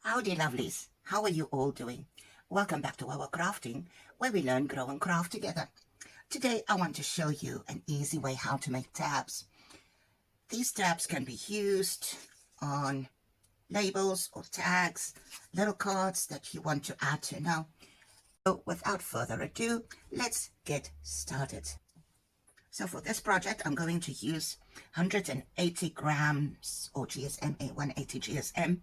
Howdy lovelies, how are you all doing? Welcome back to our crafting, where we learn, grow and craft together. Today I want to show you an easy way how to make tabs. These tabs can be used on labels or tags, little cards that you want to add to now. So without further ado, let's get started. So for this project, I'm going to use 180 grams or GSM, 180 GSM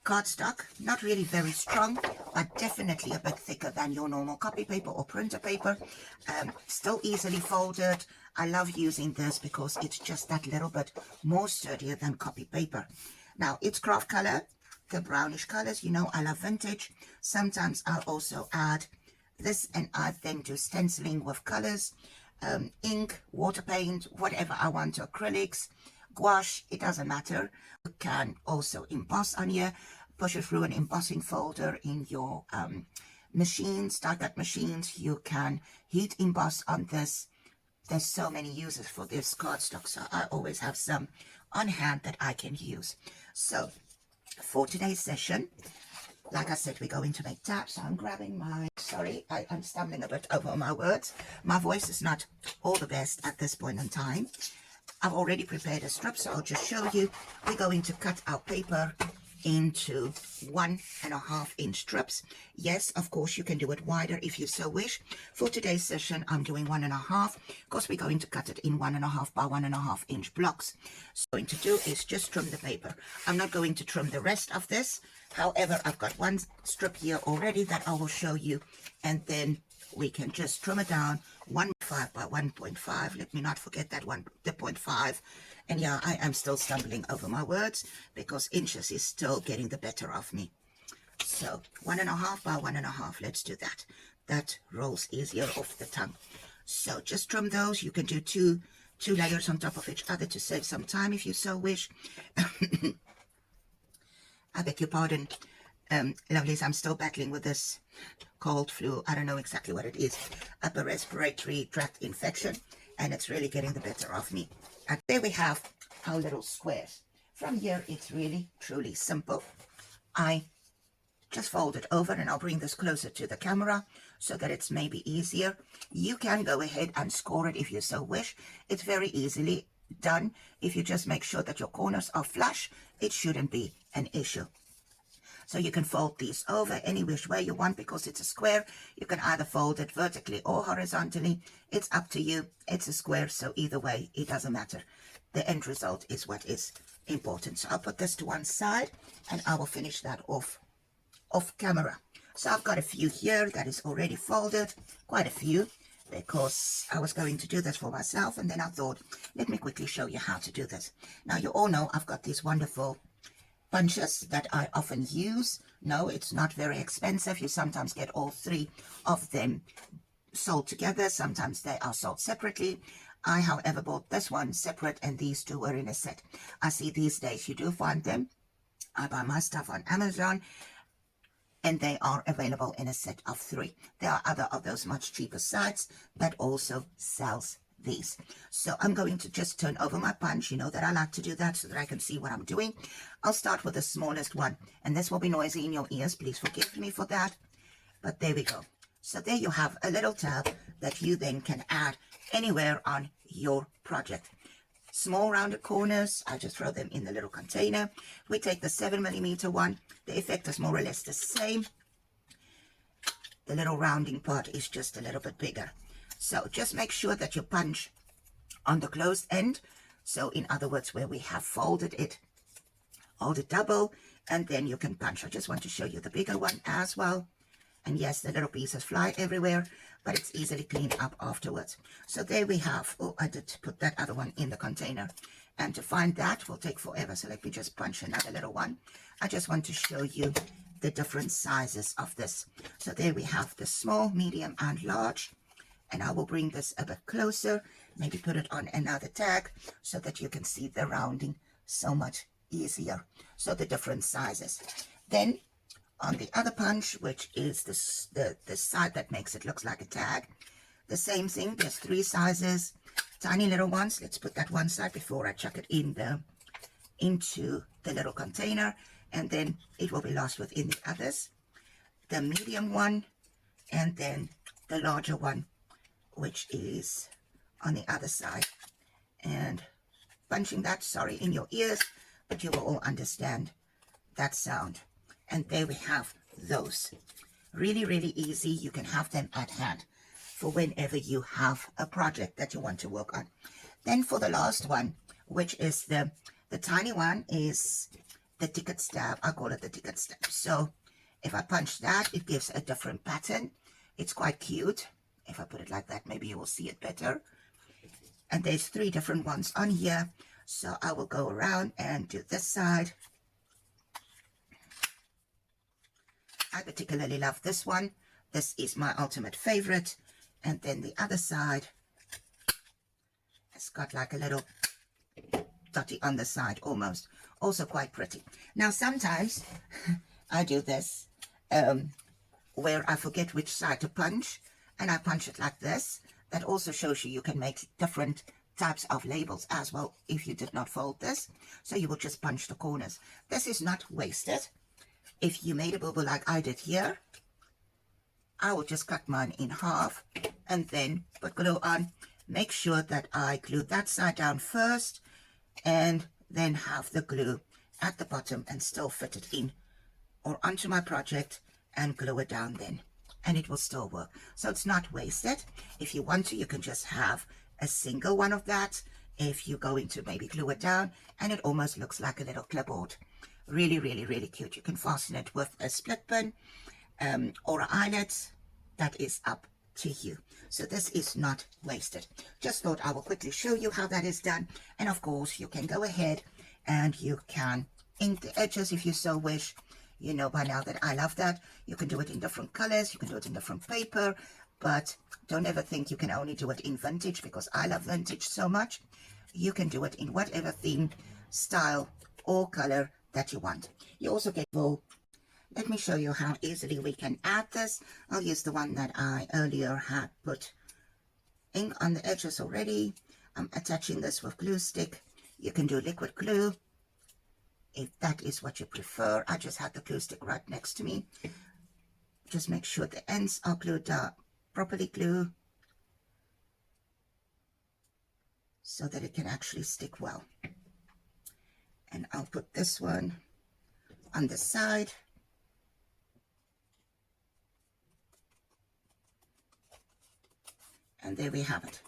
cardstock, not really very strong, but definitely a bit thicker than your normal copy paper or printer paper. Still easily folded. I love using this because it's just that little bit more sturdier than copy paper. Now, it's craft color, the brownish colors. You know, I love vintage. Sometimes I'll also add this, and I then do stenciling with colors, ink, water paint, whatever I want, acrylics, gouache, it doesn't matter. You can also emboss on here, push it through an embossing folder in your machines, die cut machines. You can heat emboss on this. There's so many uses for this cardstock, so I always have some on hand that I can use. So for today's session, like I said, we're going to make tabs. So I'm grabbing my, sorry, I'm stumbling a bit over my words. My voice is not all the best at this point in time. I've already prepared a strip, so I'll just show you. We're going to cut our paper into 1.5 inch strips. Yes, of course, you can do it wider if you so wish. For today's session, I'm doing 1.5 because we're going to cut it in 1.5 by 1.5 inch blocks. So what I'm going to do is just trim the paper. I'm not going to trim the rest of this. However, I've got one strip here already that I will show you, and then we can just trim it down 1.5 by 1.5. Let me not forget that one, the 0.5. And yeah, I am still stumbling over my words because inches is still getting the better of me. So 1.5 by 1.5, let's do that. That rolls easier off the tongue. So just trim those. You can do two layers on top of each other to save some time if you so wish. I beg your pardon, lovelies, I'm still battling with this cold flu. I don't know exactly what it is. Upper respiratory tract infection, and it's really getting the better of me. And there we have our little squares. From here, it's really, truly simple. I just fold it over, and I'll bring this closer to the camera so that it's maybe easier. You can go ahead and score it if you so wish. It's very easily done. If you just make sure that your corners are flush, it shouldn't be an issue. So you can fold these over any which way you want because it's a square. You can either fold it vertically or horizontally. It's up to you. It's a square, so either way, it doesn't matter. The end result is what is important. So I'll put this to one side, and I will finish that off camera. So I've got a few here that is already folded, quite a few, because I was going to do this for myself, and then I thought, let me quickly show you how to do this. Now, you all know I've got these wonderful bunches that I often use. No, it's not very expensive. You sometimes get all three of them sold together. Sometimes they are sold separately. I, however, bought this one separate, and these two were in a set. I see these days you do find them. I buy my stuff on Amazon, and they are available in a set of 3. There are other of those much cheaper sites that also sells these. So I'm going to just turn over my punch. You know that I like to do that so that I can see what I'm doing. I'll start with the smallest one, and this will be noisy in your ears. Please forgive me for that. But there we go. So there you have a little tab that you then can add anywhere on your project. Small rounded corners, I just throw them in the little container. We take the 7mm one. The effect is more or less the same. The little rounding part is just a little bit bigger. So just make sure that you punch on the closed end. So in other words, where we have folded it, hold it double, and then you can punch. I just want to show you the bigger one as well. And yes, the little pieces fly everywhere, but it's easily cleaned up afterwards. So there we have, oh, I did put that other one in the container. And to find that will take forever. So let me just punch another little one. I just want to show you the different sizes of this. So there we have the small, medium, and large. And I will bring this a bit closer, maybe put it on another tag so that you can see the rounding so much easier. So the different sizes. Then on the other punch, which is the side that makes it look like a tag, the same thing. There's 3 sizes, tiny little ones. Let's put that one side before I chuck it in into the little container. and then it will be lost within the others. The medium one, and then the larger one, which is on the other side. And punching that, sorry, in your ears, but you will all understand that sound. And there we have those. Really, really easy. You can have them at hand for whenever you have a project that you want to work on. Then for the last one, which is the tiny one, is the ticket stab. I call it the ticket stab. So if I punch that, it gives a different pattern. It's quite cute. If I put it like that, maybe you will see it better. And there's 3 different ones on here. So I will go around and do this side. I particularly love this one. This is my ultimate favorite. And then the other side, it's got like a little dotty on the side almost. Also quite pretty. Now sometimes I do this where I forget which side to punch, and I punch it like this. That also shows you can make different types of labels as well if you did not fold this. So you will just punch the corners. This is not wasted. If you made a bubble like I did here, I will just cut mine in half and then put glue on. Make sure that I glue that side down first and then have the glue at the bottom and still fit it in or onto my project and glue it down then, and it will still work. So it's not wasted. If you want to, you can just have a single one of that if you're going to maybe glue it down, and it almost looks like a little clipboard. Really, really, really cute. You can fasten it with a split pin or an eyelet. That is up to you. So this is not wasted. Just thought I will quickly show you how that is done. And of course, you can go ahead and you can ink the edges if you so wish. You know by now that I love that. You can do it in different colors. You can do it in different paper. But don't ever think you can only do it in vintage, because I love vintage so much. You can do it in whatever theme, style, or color that you want. You also get full. Let me show you how easily we can add this. I'll use the one that I earlier had put ink on the edges already. I'm attaching this with glue stick. You can do liquid glue if that is what you prefer. I just had the glue stick right next to me. Just make sure the ends are glued down, properly glued, so that it can actually stick well. And I'll put this one on the side. And there we have it.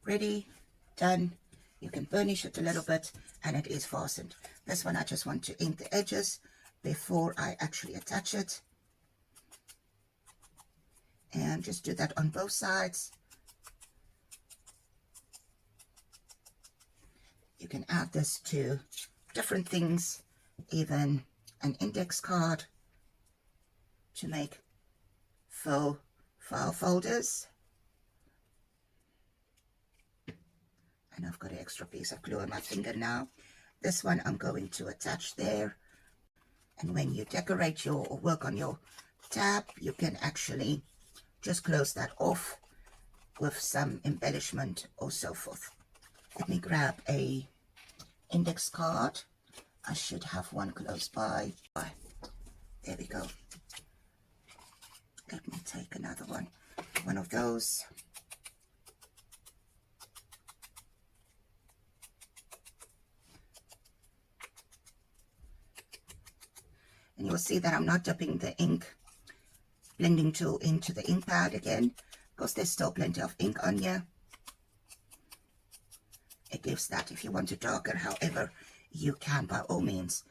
Ready, done. You can burnish it a little bit and it is fastened. This one I just want to ink the edges before I actually attach it. And just do that on both sides. You can add this to different things, even an index card to make faux file folders. And I've got an extra piece of glue on my finger now. This one I'm going to attach there. And when you decorate your or work on your tab, you can actually just close that off with some embellishment or so forth. Let me grab a index card. I should have one close by. There we go. Let me take another one of those. And you'll see that I'm not dipping the ink blending tool into the ink pad again, because there's still plenty of ink on here. It gives that. If you want to darker, however, you can by all means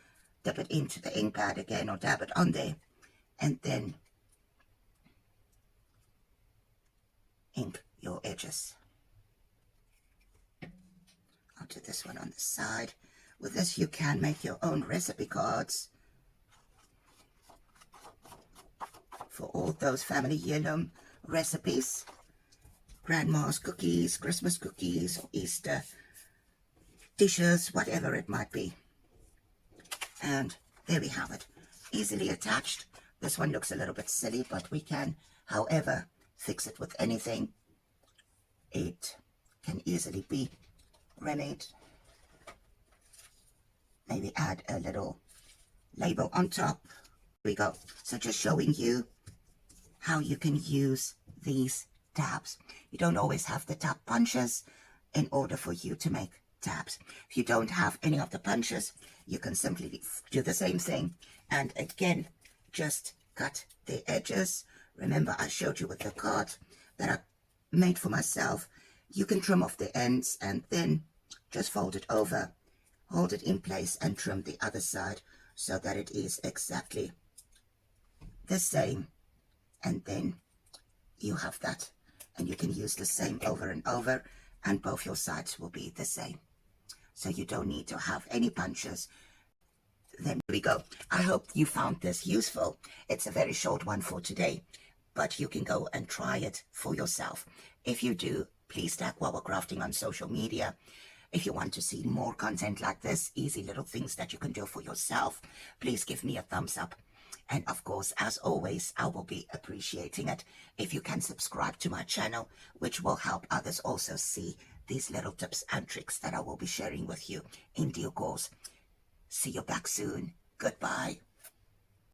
dip it into the ink pad again or dab it on there and then ink your edges. I'll do this one on the side. With this you can make your own recipe cards for all those family heirloom recipes, grandma's cookies, Christmas cookies, or Easter dishes, whatever it might be. And there we have it, easily attached. This one looks a little bit silly, but we can, however, fix it with anything. It can easily be remade. maybe add a little label on top. Here we go. So just showing you how you can use these tabs. You don't always have the tab punches in order for you to make tabs. If you don't have any of the punches, you can simply do the same thing. And again, just cut the edges. Remember, I showed you with the card that I made for myself. You can trim off the ends and then just fold it over, hold it in place and trim the other side so that it is exactly the same. And then you have that, and you can use the same over and over, and both your sides will be the same. So you don't need to have any punches. Then here we go. I hope you found this useful. It's a very short one for today, but you can go and try it for yourself. If you do, please tag Wawa Crafting on social media. If you want to see more content like this, easy little things that you can do for yourself, please give me a thumbs up. And of course, as always, I will be appreciating it if you can subscribe to my channel, which will help others also see these little tips and tricks that I will be sharing with you in due course. See you back soon. Goodbye.